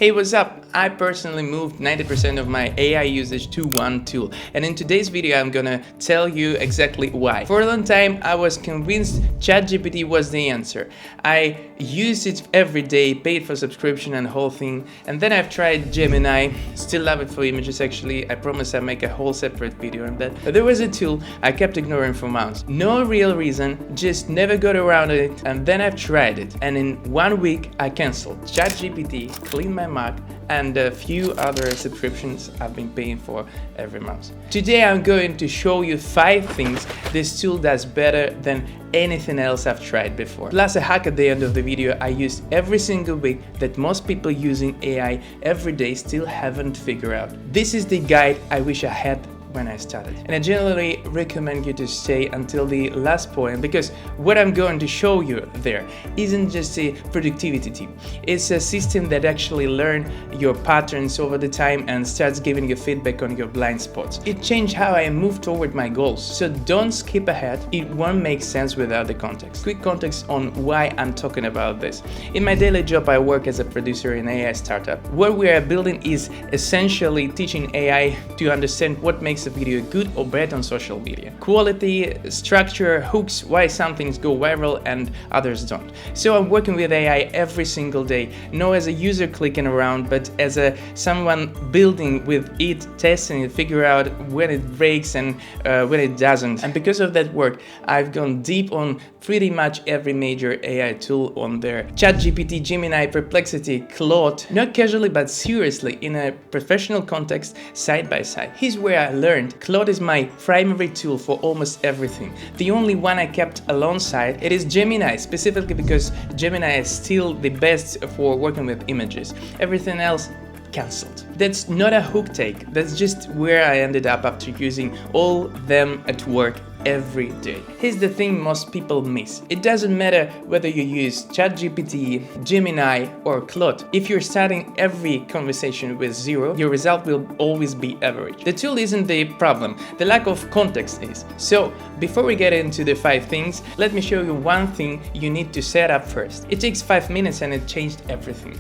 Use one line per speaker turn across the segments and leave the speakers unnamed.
Hey, what's up? I personally moved 90% of my AI usage to one tool, and in today's video I'm gonna tell you exactly why. For a long time I was convinced ChatGPT was the answer. I used it every day, paid for subscription and the whole thing, and then I've tried Gemini, still love it for images actually. I promise I'll make a whole separate video on that. But there was a tool I kept ignoring for months. No real reason, just never got around it, and then I've tried it, and in 1 week I cancelled ChatGPT, cleaned my Mac, and a few other subscriptions I've been paying for every month. Today I'm going to show you 5 things this tool does better than anything else I've tried before. Plus a hack at the end of the video I used every single week that most people using AI every day still haven't figured out. This is the guide I wish I had when I started. And I generally recommend you to stay until the last point, because what I'm going to show you there isn't just a productivity tip. It's a system that actually learns your patterns over the time and starts giving you feedback on your blind spots. It changed how I move toward my goals, so don't skip ahead. It won't make sense without the context. Quick context on why I'm talking about this. In my daily job I work as a producer in an AI startup. What we are building is essentially teaching AI to understand what makes a video good or bad on social media. Quality, structure, hooks, why some things go viral and others don't. So I'm working with AI every single day, not as a user clicking around, but as someone building with it, testing it, figure out when it breaks and when it doesn't. And because of that work, I've gone deep on pretty much every major AI tool on there. ChatGPT, Gemini, Perplexity, Claude, not casually but seriously in a professional context, side by side. Here's where I learned. Claude is my primary tool for almost everything. The only one I kept alongside it is Gemini, specifically because Gemini is still the best for working with images. Everything else cancelled. That's not a hook take, that's just where I ended up after using all them at work every day. Here's the thing most people miss. It doesn't matter whether you use ChatGPT, Gemini or Claude. If you're starting every conversation with 0, your result will always be average. The tool isn't the problem, the lack of context is. So before we get into the 5 things, let me show you one thing you need to set up first. It takes 5 minutes and it changed everything.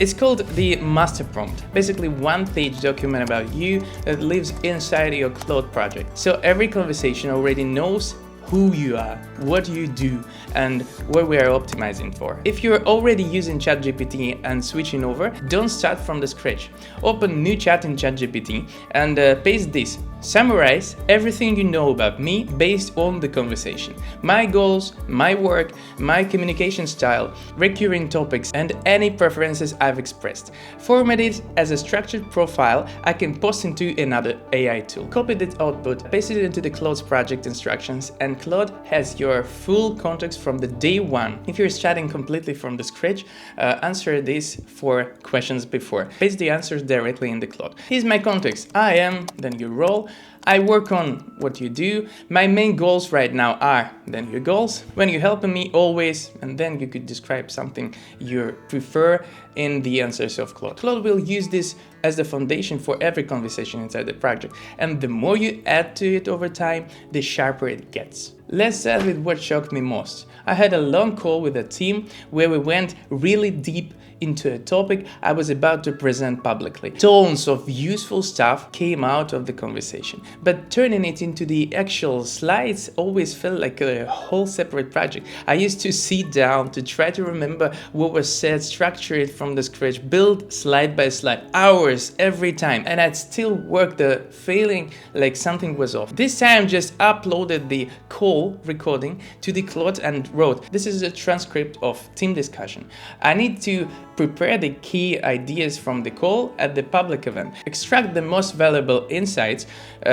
It's called the master prompt, basically one-page document about you that lives inside your Claude project. So every conversation already knows who you are, what you do, and what we are optimizing for. If you're already using ChatGPT and switching over, don't start from the scratch. Open new chat in ChatGPT and paste this. Summarize everything you know about me based on the conversation. My goals, my work, my communication style, recurring topics, and any preferences I've expressed. Format it as a structured profile I can post into another AI tool. Copy that output, paste it into the Claude's project instructions, and Claude has your full context from the day one. If you're starting completely from the scratch, answer this 4 questions before. Paste the answers directly in the Claude. Here's my context. I am, then your role. I work on what you do. My main goals right now are, then your goals. When you're helping me, always, and then you could describe something you prefer in the answers of Claude. Claude will use this as the foundation for every conversation inside the project, and the more you add to it over time, the sharper it gets. Let's start with what shocked me most. I had a long call with a team where we went really deep into a topic I was about to present publicly. Tons of useful stuff came out of the conversation, but turning it into the actual slides always felt like a whole separate project. I used to sit down to try to remember what was said, structure it from the scratch, build slide by slide, hours every time, and I'd still work the feeling like something was off. This time just uploaded the call recording to the Claude and wrote, this is a transcript of team discussion. I need to prepare the key ideas from the call at the public event, extract the most valuable insights,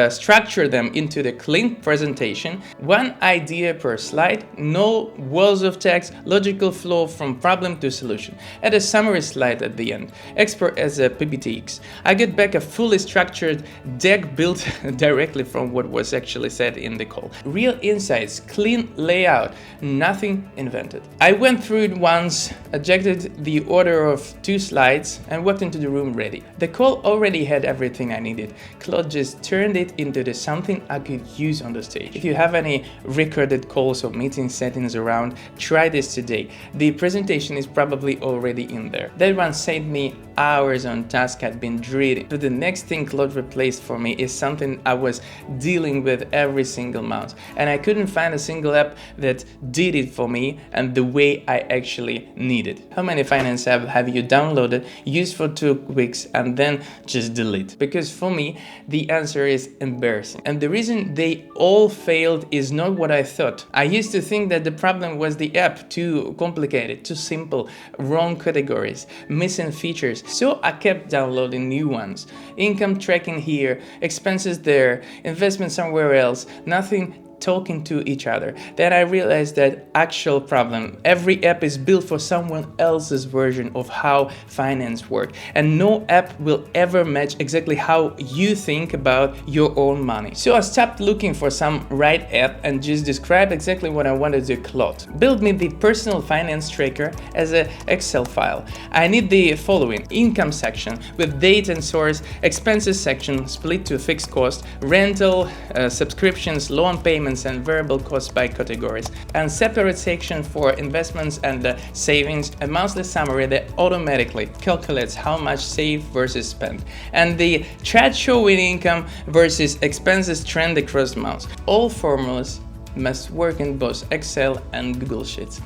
structure them into the clean presentation, 1 idea per slide, no walls of text, logical flow from problem to solution, add a summary slide at the end, export as a PPTX. I get back a fully structured deck built directly from what was actually said in the call. Real insights, clean layout, nothing invented. I went through it once, adjusted the order order of 2 slides and walked into the room ready. The call already had everything I needed. Claude just turned it into something I could use on the stage. If you have any recorded calls or meeting settings around, try this today. The presentation is probably already in there. That one saved me hours on tasks I'd been dreading. But the next thing Claude replaced for me is something I was dealing with every single month, and I couldn't find a single app that did it for me and the way I actually needed. How many finance apps have you downloaded, used for 2 weeks, and then just delete? Because for me, the answer is embarrassing. And the reason they all failed is not what I thought. I used to think that the problem was the app, too complicated, too simple, wrong categories, missing features. So I kept downloading new ones. Income tracking here, expenses there, investment somewhere else, nothing talking to each other. Then I realized that actual problem. Every app is built for someone else's version of how finance works, and no app will ever match exactly how you think about your own money. So I stopped looking for some right app and just described exactly what I wanted to Claude. Build me the personal finance tracker as an Excel file. I need the following: income section with date and source, expenses section split to fixed cost, rental, subscriptions, loan payments, and variable costs by categories, and separate section for investments and savings, a monthly summary that automatically calculates how much saved versus spent, and the chart showing income versus expenses trend across months. All formulas must work in both Excel and Google Sheets.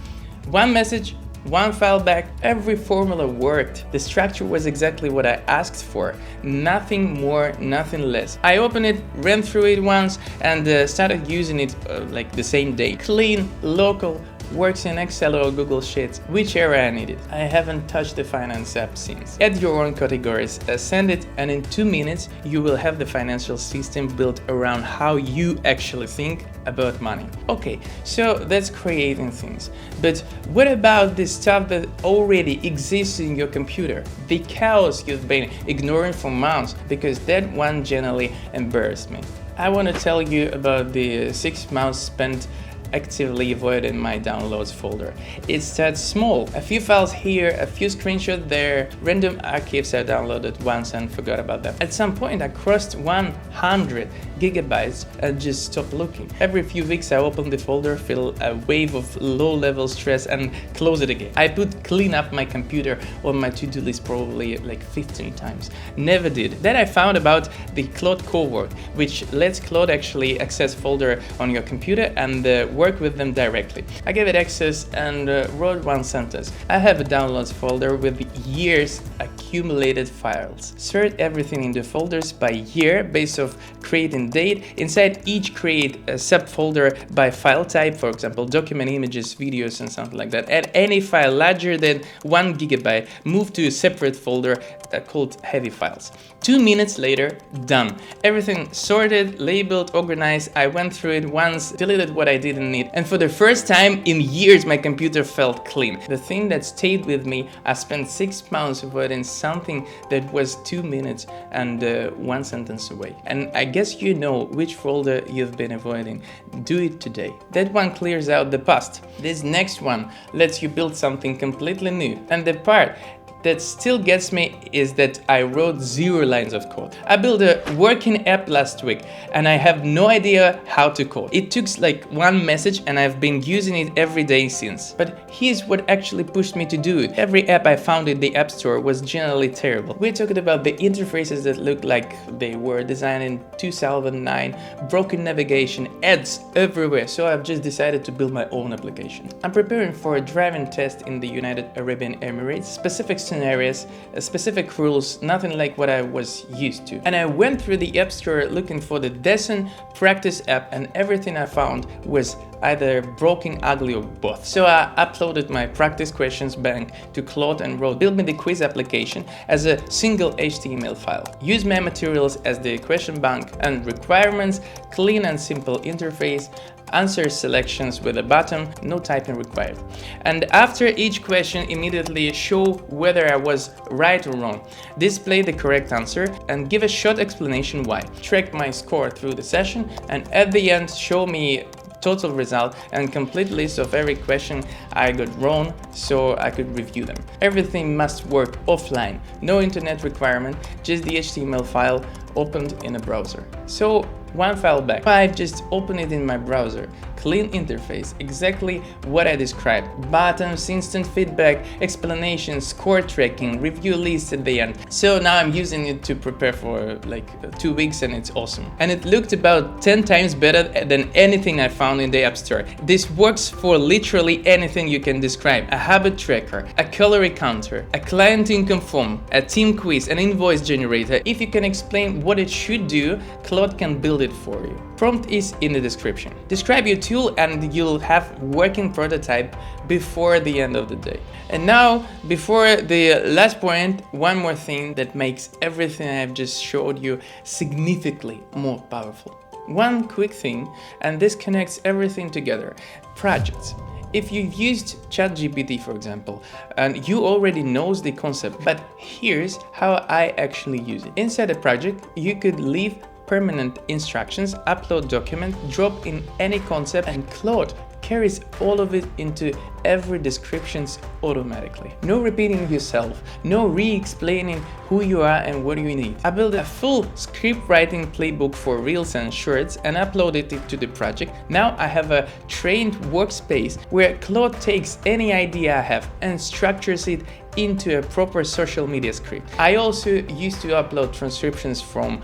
One message, one file back, every formula worked. The structure was exactly what I asked for. Nothing more, nothing less. I opened it, ran through it once, and started using it like the same day. Clean, local, works in Excel or Google Sheets, whichever I needed. I haven't touched the finance app since. Add your own categories, send it, and in 2 minutes you will have the financial system built around how you actually think about money. Okay, so that's creating things. But what about the stuff that already exists in your computer? The chaos you've been ignoring for months, because that one generally embarrassed me. I want to tell you about the 6 months spent actively avoiding my downloads folder. It starts small, a few files here, a few screenshots there, random archives I downloaded once and forgot about them. At some point I crossed 100 gigabytes and just stopped looking. Every few weeks I open the folder, feel a wave of low-level stress and close it again. I put clean up my computer on my to-do list probably like 15 times. Never did. Then I found about the Claude Cowork, which lets Claude actually access folder on your computer and work with them directly. I gave it access and wrote one sentence. I have a downloads folder with years accumulated files. Sort everything into folders by year based off creating date. Inside each create a subfolder by file type, for example, document, images, videos, and something like that. Add any file larger than 1 gigabyte, move to a separate folder called heavy files. 2 minutes later, done. Everything sorted, labeled, organized. I went through it once, deleted what I didn't need, and for the first time in years my computer felt clean. The thing that stayed with me, I spent 6 months avoiding something that was 2 minutes and 1 sentence away. And I guess you know which folder you've been avoiding. Do it today. That one clears out the past. This next one lets you build something completely new. And the part that still gets me is that I wrote 0 lines of code. I built a working app last week and I have no idea how to code. It took like 1 message and I've been using it every day since. But here's what actually pushed me to do it. Every app I found in the App Store was generally terrible. We're talking about the interfaces that looked like they were designed in 2009, broken navigation, ads everywhere, so I've just decided to build my own application. I'm preparing for a driving test in the United Arab Emirates, specific scenarios, specific rules, nothing like what I was used to. And I went through the App Store looking for the decent practice app, and everything I found was either broken, ugly, or both. So I uploaded my practice questions bank to Claude and wrote, build me the quiz application as a single HTML file. Use my materials as the question bank and requirements, clean and simple interface, answer selections with a button, no typing required. And after each question, immediately show whether I was right or wrong, display the correct answer, and give a short explanation why. Track my score through the session, and at the end show me total result and complete list of every question I got wrong so I could review them. Everything must work offline, no internet requirement, just the HTML file opened in a browser. So one file back, I just open it in my browser. Clean interface, exactly what I described. Buttons, instant feedback, explanations, score tracking, review list at the end. So now I'm using it to prepare for like 2 weeks and it's awesome. And it looked about 10 times better than anything I found in the App Store. This works for literally anything you can describe. A habit tracker, a calorie counter, a client income form, a team quiz, an invoice generator. If you can explain what it should do, Claude can build it for you. Prompt is in the description. Describe your tool and you'll have working prototype before the end of the day. And now, before the last point, one more thing that makes everything I've just showed you significantly more powerful. One quick thing, and this connects everything together. Projects. If you used ChatGPT, for example, and you already knows the concept, but here's how I actually use it. Inside a project, you could leave permanent instructions, upload document, drop in any concept, and Claude carries all of it into every descriptions automatically. No repeating yourself, no re-explaining who you are and what you need. I built a full script writing playbook for Reels and Shorts and uploaded it to the project. Now I have a trained workspace where Claude takes any idea I have and structures it into a proper social media script. I also used to upload transcriptions from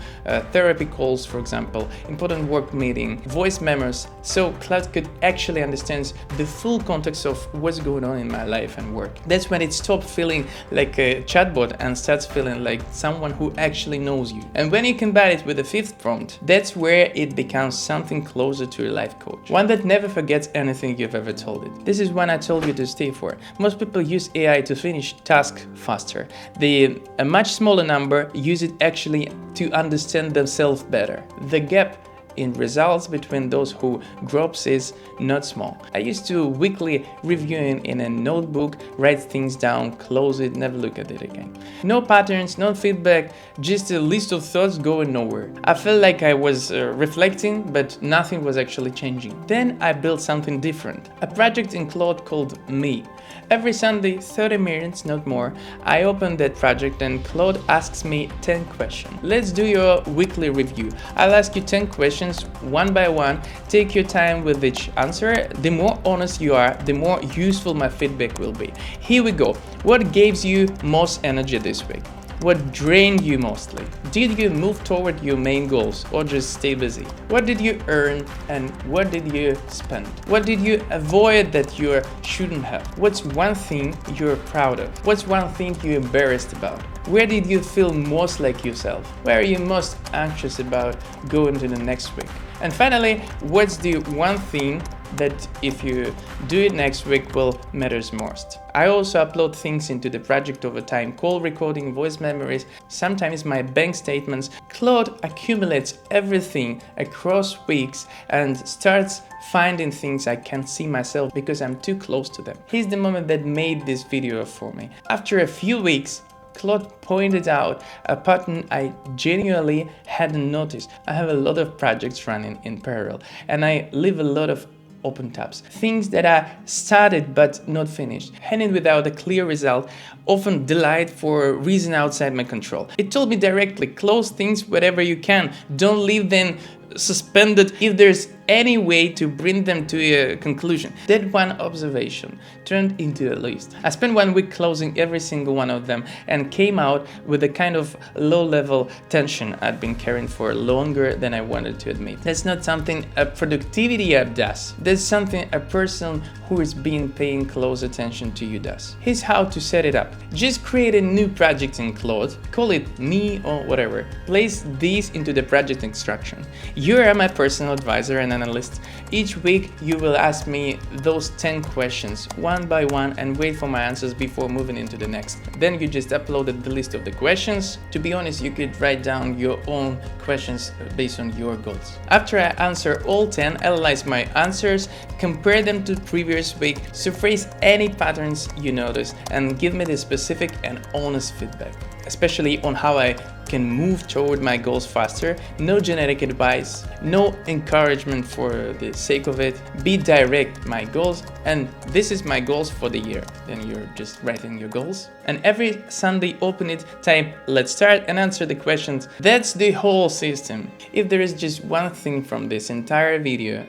therapy calls, for example, important work meeting, voice memos, so Claude could actually understand the full context of what's going on in my life and work. That's when it stopped feeling like a chatbot and starts feeling like someone who actually knows you. And when you combine it with the fifth prompt, that's where it becomes something closer to a life coach. One that never forgets anything you've ever told it. This is one I told you to stay for. Most people use AI to finish tasks faster. A much smaller number use it actually to understand themselves better. The gap in results between those who drops is not small. I used to weekly reviewing in a notebook, write things down, close it, never look at it again. No patterns, no feedback, just a list of thoughts going nowhere. I felt like I was reflecting, but nothing was actually changing. Then I built something different, a project in Claude called Me. Every Sunday, 30 minutes, not more, I open that project and Claude asks me 10 questions. Let's do your weekly review. I'll ask you 10 questions one by one. Take your time with each answer. The more honest you are, the more useful my feedback will be. Here we go. What gives you most energy this week? What drained you mostly? Did you move toward your main goals or just stay busy? What did you earn and what did you spend? What did you avoid that you shouldn't have? What's one thing you're proud of? What's one thing you're embarrassed about? Where did you feel most like yourself? Where are you most anxious about going to the next week? And finally, what's the one thing that if you do it next week will matters most? I also upload things into the project over time, call recording, voice memories, sometimes my bank statements. Claude accumulates everything across weeks and starts finding things I can't see myself because I'm too close to them. Here's the moment that made this video for me. After a few weeks, Claude pointed out a pattern I genuinely hadn't noticed. I have a lot of projects running in parallel and I leave a lot of open tabs. Things that are started but not finished, ending without a clear result, often delayed for a reason outside my control. It told me directly, close things wherever you can. Don't leave them suspended if there's any way to bring them to a conclusion. That one observation turned into a list. I spent 1 week closing every single one of them and came out with a kind of low-level tension I'd been carrying for longer than I wanted to admit. That's not something a productivity app does. That's something a person who is paying close attention to you does. Here's how to set it up. Just create a new project in Claude, call it Me or whatever. Place these into the project instruction. You are my personal advisor and analyst. Each week you will ask me those 10 questions one by one and wait for my answers before moving into the next. Then you just uploaded the list of the questions. To be honest, you could write down your own questions based on your goals. After I answer all 10, analyze my answers, compare them to previous week, surface any patterns you notice, and give me the specific and honest feedback. especially on how I can move toward my goals faster. No genetic advice, no encouragement for the sake of it. Be direct, my goals, and this is my goals for the year. Then you're just writing your goals. And every Sunday open it, type let's start and answer the questions. That's the whole system. If there is just one thing from this entire video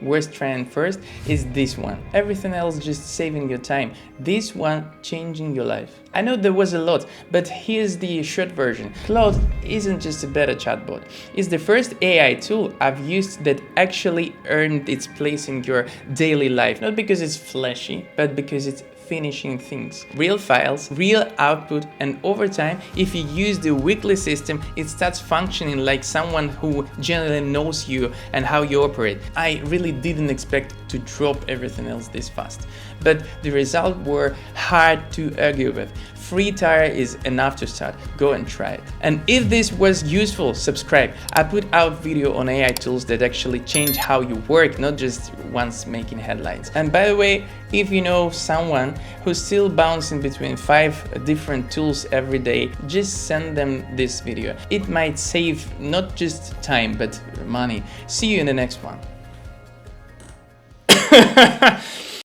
worth trying first, is this one. Everything else just saving your time. This one changing your life. I know there was a lot, but here's the short version. Claude isn't just a better chatbot. It's the first AI tool I've used that actually earned its place in your daily life. Not because it's flashy, but because it's finishing things. Real files, real output, and over time, if you use the weekly system, it starts functioning like someone who generally knows you and how you operate. I really didn't expect to drop everything else this fast, but the results were hard to argue with. Free trial is enough to start. Go and try it. And if this was useful, subscribe. I put out video on AI tools that actually change how you work, not just ones making headlines. And by the way, if you know someone who's still bouncing between 5 different tools every day, just send them this video. It might save not just time, but money. See you in the next one.